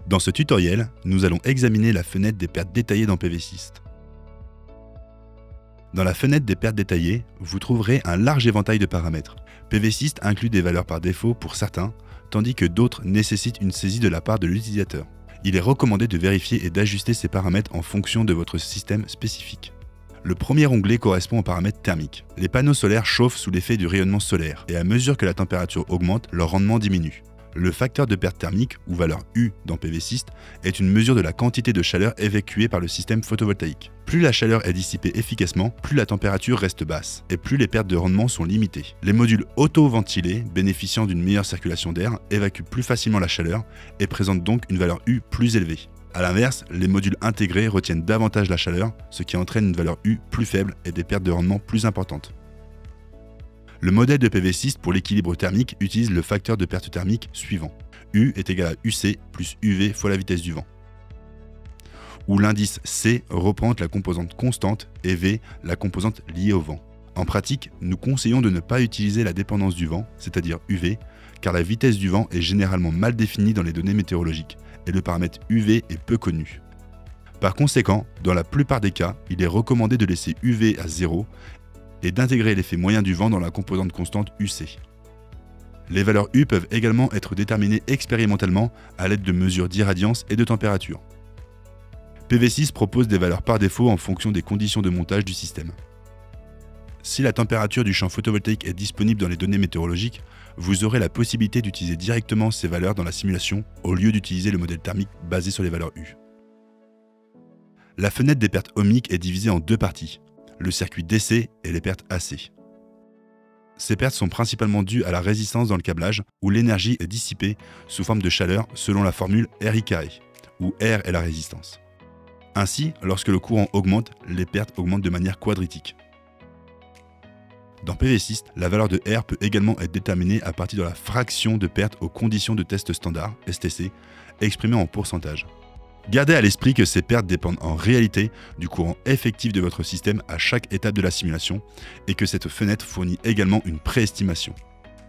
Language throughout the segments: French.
Dans ce tutoriel, nous allons examiner la fenêtre des pertes détaillées dans PVSYST. Dans la fenêtre des pertes détaillées, vous trouverez un large éventail de paramètres. PVSYST inclut des valeurs par défaut pour certains, tandis que d'autres nécessitent une saisie de la part de l'utilisateur. Il est recommandé de vérifier et d'ajuster ces paramètres en fonction de votre système spécifique. Le premier onglet correspond aux paramètres thermiques. Les panneaux solaires chauffent sous l'effet du rayonnement solaire et à mesure que la température augmente, leur rendement diminue. Le facteur de perte thermique, ou valeur U dans PVSYST, est une mesure de la quantité de chaleur évacuée par le système photovoltaïque. Plus la chaleur est dissipée efficacement, plus la température reste basse, et plus les pertes de rendement sont limitées. Les modules auto-ventilés, bénéficiant d'une meilleure circulation d'air, évacuent plus facilement la chaleur et présentent donc une valeur U plus élevée. A l'inverse, les modules intégrés retiennent davantage la chaleur, ce qui entraîne une valeur U plus faible et des pertes de rendement plus importantes. Le modèle de PVSYST pour l'équilibre thermique utilise le facteur de perte thermique suivant. U est égal à UC plus UV fois la vitesse du vent. Où l'indice C représente la composante constante et V la composante liée au vent. En pratique, nous conseillons de ne pas utiliser la dépendance du vent, c'est-à-dire UV, car la vitesse du vent est généralement mal définie dans les données météorologiques et le paramètre UV est peu connu. Par conséquent, dans la plupart des cas, il est recommandé de laisser UV à 0 et d'intégrer l'effet moyen du vent dans la composante constante UC. Les valeurs U peuvent également être déterminées expérimentalement à l'aide de mesures d'irradiance et de température. PVSYST propose des valeurs par défaut en fonction des conditions de montage du système. Si la température du champ photovoltaïque est disponible dans les données météorologiques, vous aurez la possibilité d'utiliser directement ces valeurs dans la simulation au lieu d'utiliser le modèle thermique basé sur les valeurs U. La fenêtre des pertes ohmiques est divisée en deux parties, le circuit DC et les pertes AC. Ces pertes sont principalement dues à la résistance dans le câblage, où l'énergie est dissipée sous forme de chaleur selon la formule RI carré, où R est la résistance. Ainsi, lorsque le courant augmente, les pertes augmentent de manière quadratique. Dans PVSYST, la valeur de R peut également être déterminée à partir de la fraction de perte aux conditions de test standard, STC, exprimée en pourcentage. Gardez à l'esprit que ces pertes dépendent en réalité du courant effectif de votre système à chaque étape de la simulation et que cette fenêtre fournit également une préestimation.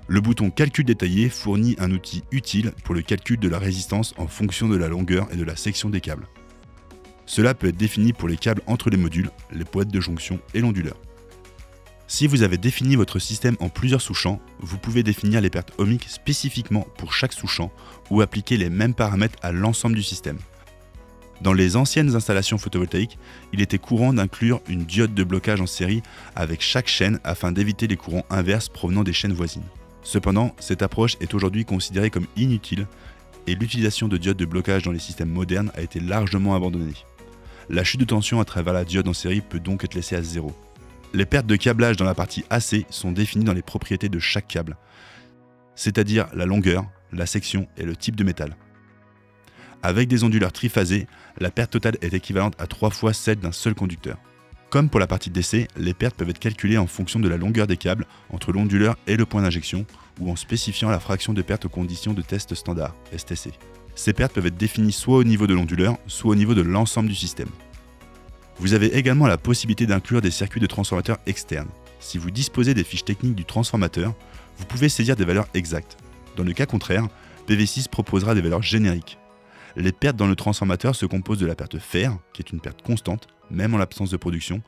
Le bouton Calcul détaillé fournit un outil utile pour le calcul de la résistance en fonction de la longueur et de la section des câbles. Cela peut être défini pour les câbles entre les modules, les poètes de jonction et l'onduleur. Si vous avez défini votre système en plusieurs sous-champs, vous pouvez définir les pertes ohmiques spécifiquement pour chaque sous-champ ou appliquer les mêmes paramètres à l'ensemble du système. Dans les anciennes installations photovoltaïques, il était courant d'inclure une diode de blocage en série avec chaque chaîne afin d'éviter les courants inverses provenant des chaînes voisines. Cependant, cette approche est aujourd'hui considérée comme inutile et l'utilisation de diodes de blocage dans les systèmes modernes a été largement abandonnée. La chute de tension à travers la diode en série peut donc être laissée à 0. Les pertes de câblage dans la partie AC sont définies dans les propriétés de chaque câble, c'est-à-dire la longueur, la section et le type de métal. Avec des onduleurs triphasés, la perte totale est équivalente à 3 fois celle d'un seul conducteur. Comme pour la partie DC, les pertes peuvent être calculées en fonction de la longueur des câbles entre l'onduleur et le point d'injection ou en spécifiant la fraction de perte aux conditions de test standard, STC. Ces pertes peuvent être définies soit au niveau de l'onduleur, soit au niveau de l'ensemble du système. Vous avez également la possibilité d'inclure des circuits de transformateurs externes. Si vous disposez des fiches techniques du transformateur, vous pouvez saisir des valeurs exactes. Dans le cas contraire, PVSYST proposera des valeurs génériques. Les pertes dans le transformateur se composent de la perte fer, qui est une perte constante, même en l'absence de production,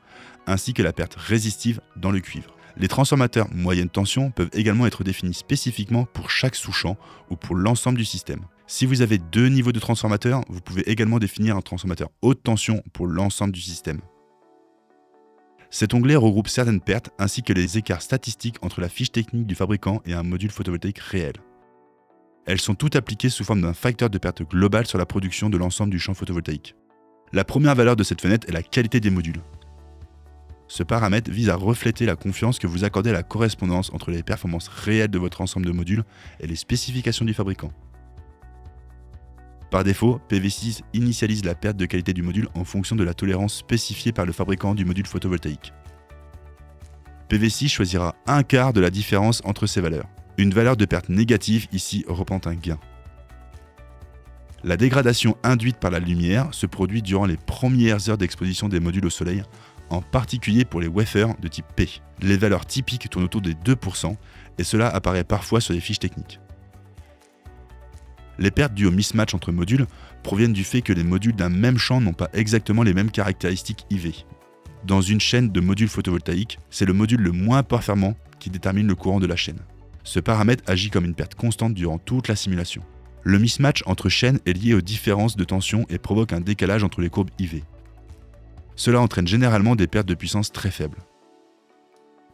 ainsi que la perte résistive dans le cuivre. Les transformateurs moyenne tension peuvent également être définis spécifiquement pour chaque sous-champ ou pour l'ensemble du système. Si vous avez deux niveaux de transformateurs, vous pouvez également définir un transformateur haute tension pour l'ensemble du système. Cet onglet regroupe certaines pertes ainsi que les écarts statistiques entre la fiche technique du fabricant et un module photovoltaïque réel. Elles sont toutes appliquées sous forme d'un facteur de perte global sur la production de l'ensemble du champ photovoltaïque. La première valeur de cette fenêtre est la qualité des modules. Ce paramètre vise à refléter la confiance que vous accordez à la correspondance entre les performances réelles de votre ensemble de modules et les spécifications du fabricant. Par défaut, PVSYST initialise la perte de qualité du module en fonction de la tolérance spécifiée par le fabricant du module photovoltaïque. PVSYST choisira un quart de la différence entre ces valeurs. Une valeur de perte négative ici représente un gain. La dégradation induite par la lumière se produit durant les premières heures d'exposition des modules au soleil, en particulier pour les wafers de type P. Les valeurs typiques tournent autour des 2% et cela apparaît parfois sur les fiches techniques. Les pertes dues au mismatch entre modules proviennent du fait que les modules d'un même champ n'ont pas exactement les mêmes caractéristiques IV. Dans une chaîne de modules photovoltaïques, c'est le module le moins performant qui détermine le courant de la chaîne. Ce paramètre agit comme une perte constante durant toute la simulation. Le mismatch entre chaînes est lié aux différences de tension et provoque un décalage entre les courbes IV. Cela entraîne généralement des pertes de puissance très faibles.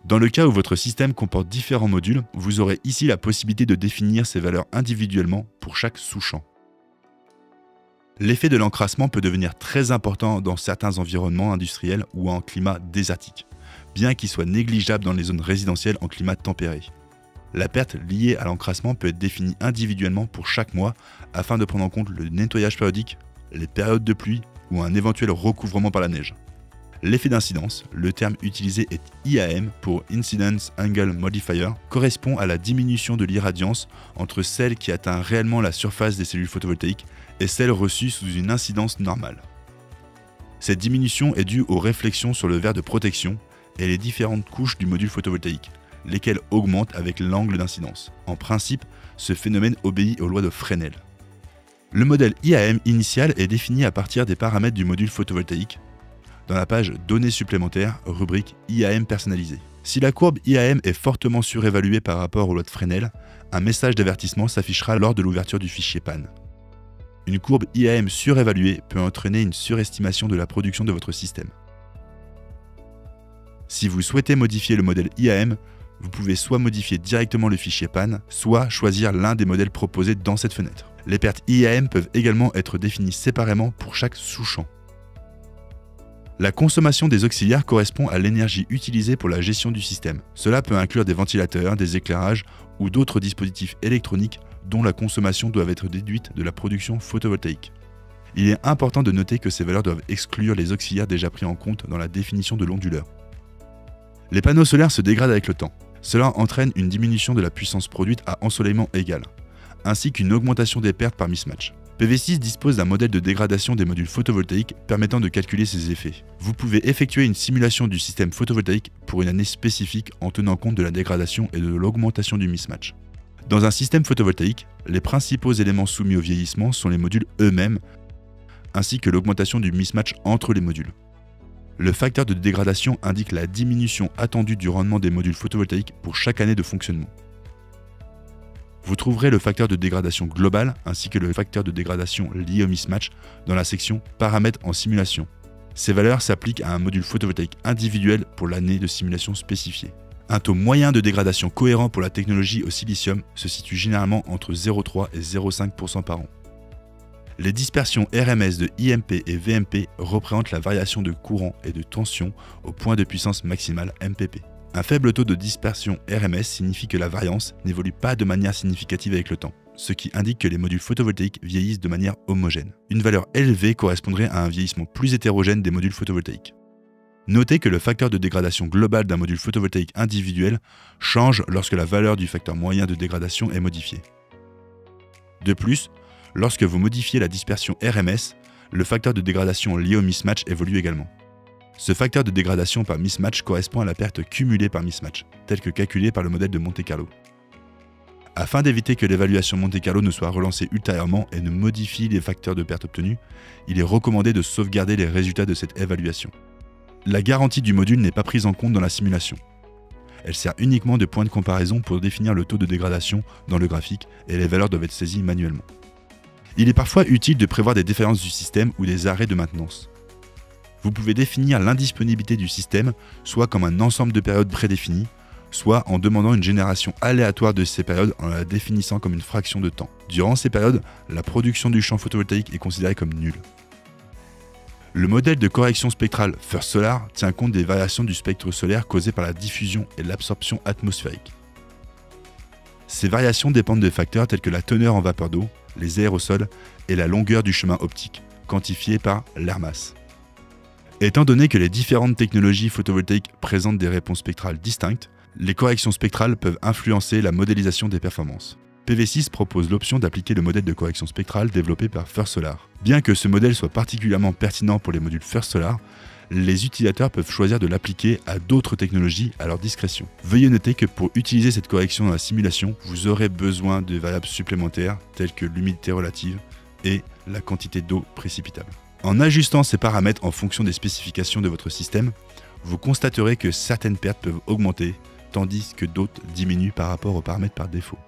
Dans le cas où votre système comporte différents modules, vous aurez ici la possibilité de définir ces valeurs individuellement pour chaque sous-champ. L'effet de l'encrassement peut devenir très important dans certains environnements industriels ou en climat désertique, bien qu'il soit négligeable dans les zones résidentielles en climat tempéré. La perte liée à l'encrassement peut être définie individuellement pour chaque mois afin de prendre en compte le nettoyage périodique, les périodes de pluie ou un éventuel recouvrement par la neige. L'effet d'incidence, le terme utilisé est IAM pour Incidence Angle Modifier, correspond à la diminution de l'irradiance entre celle qui atteint réellement la surface des cellules photovoltaïques et celle reçue sous une incidence normale. Cette diminution est due aux réflexions sur le verre de protection et les différentes couches du module photovoltaïque, lesquelles augmentent avec l'angle d'incidence. En principe, ce phénomène obéit aux lois de Fresnel. Le modèle IAM initial est défini à partir des paramètres du module photovoltaïque, dans la page Données supplémentaires, rubrique IAM personnalisée. Si la courbe IAM est fortement surévaluée par rapport aux lois de Fresnel, un message d'avertissement s'affichera lors de l'ouverture du fichier PAN. Une courbe IAM surévaluée peut entraîner une surestimation de la production de votre système. Si vous souhaitez modifier le modèle IAM, vous pouvez soit modifier directement le fichier PAN, soit choisir l'un des modèles proposés dans cette fenêtre. Les pertes IAM peuvent également être définies séparément pour chaque sous-champ. La consommation des auxiliaires correspond à l'énergie utilisée pour la gestion du système. Cela peut inclure des ventilateurs, des éclairages ou d'autres dispositifs électroniques dont la consommation doit être déduite de la production photovoltaïque. Il est important de noter que ces valeurs doivent exclure les auxiliaires déjà pris en compte dans la définition de l'onduleur. Les panneaux solaires se dégradent avec le temps. Cela entraîne une diminution de la puissance produite à ensoleillement égal, ainsi qu'une augmentation des pertes par mismatch. PV6 dispose d'un modèle de dégradation des modules photovoltaïques permettant de calculer ces effets. Vous pouvez effectuer une simulation du système photovoltaïque pour une année spécifique en tenant compte de la dégradation et de l'augmentation du mismatch. Dans un système photovoltaïque, les principaux éléments soumis au vieillissement sont les modules eux-mêmes, ainsi que l'augmentation du mismatch entre les modules. Le facteur de dégradation indique la diminution attendue du rendement des modules photovoltaïques pour chaque année de fonctionnement. Vous trouverez le facteur de dégradation global ainsi que le facteur de dégradation lié au mismatch dans la section Paramètres en simulation. Ces valeurs s'appliquent à un module photovoltaïque individuel pour l'année de simulation spécifiée. Un taux moyen de dégradation cohérent pour la technologie au silicium se situe généralement entre 0,3 et 0,5% par an. Les dispersions RMS de IMP et VMP représentent la variation de courant et de tension au point de puissance maximale MPP. Un faible taux de dispersion RMS signifie que la variance n'évolue pas de manière significative avec le temps, ce qui indique que les modules photovoltaïques vieillissent de manière homogène. Une valeur élevée correspondrait à un vieillissement plus hétérogène des modules photovoltaïques. Notez que le facteur de dégradation global d'un module photovoltaïque individuel change lorsque la valeur du facteur moyen de dégradation est modifiée. De plus, lorsque vous modifiez la dispersion RMS, le facteur de dégradation lié au mismatch évolue également. Ce facteur de dégradation par mismatch correspond à la perte cumulée par mismatch, telle que calculée par le modèle de Monte-Carlo. Afin d'éviter que l'évaluation Monte-Carlo ne soit relancée ultérieurement et ne modifie les facteurs de perte obtenus, il est recommandé de sauvegarder les résultats de cette évaluation. La garantie du module n'est pas prise en compte dans la simulation. Elle sert uniquement de point de comparaison pour définir le taux de dégradation dans le graphique et les valeurs doivent être saisies manuellement. Il est parfois utile de prévoir des défaillances du système ou des arrêts de maintenance. Vous pouvez définir l'indisponibilité du système soit comme un ensemble de périodes prédéfinies, soit en demandant une génération aléatoire de ces périodes en la définissant comme une fraction de temps. Durant ces périodes, la production du champ photovoltaïque est considérée comme nulle. Le modèle de correction spectrale First Solar tient compte des variations du spectre solaire causées par la diffusion et l'absorption atmosphérique. Ces variations dépendent de facteurs tels que la teneur en vapeur d'eau, les aérosols et la longueur du chemin optique, quantifiée par l'Hermas. Étant donné que les différentes technologies photovoltaïques présentent des réponses spectrales distinctes, les corrections spectrales peuvent influencer la modélisation des performances. PV6 propose l'option d'appliquer le modèle de correction spectrale développé par First Solar. Bien que ce modèle soit particulièrement pertinent pour les modules First Solar, les utilisateurs peuvent choisir de l'appliquer à d'autres technologies à leur discrétion. Veuillez noter que pour utiliser cette correction dans la simulation, vous aurez besoin de variables supplémentaires telles que l'humidité relative et la quantité d'eau précipitable. En ajustant ces paramètres en fonction des spécifications de votre système, vous constaterez que certaines pertes peuvent augmenter, tandis que d'autres diminuent par rapport aux paramètres par défaut.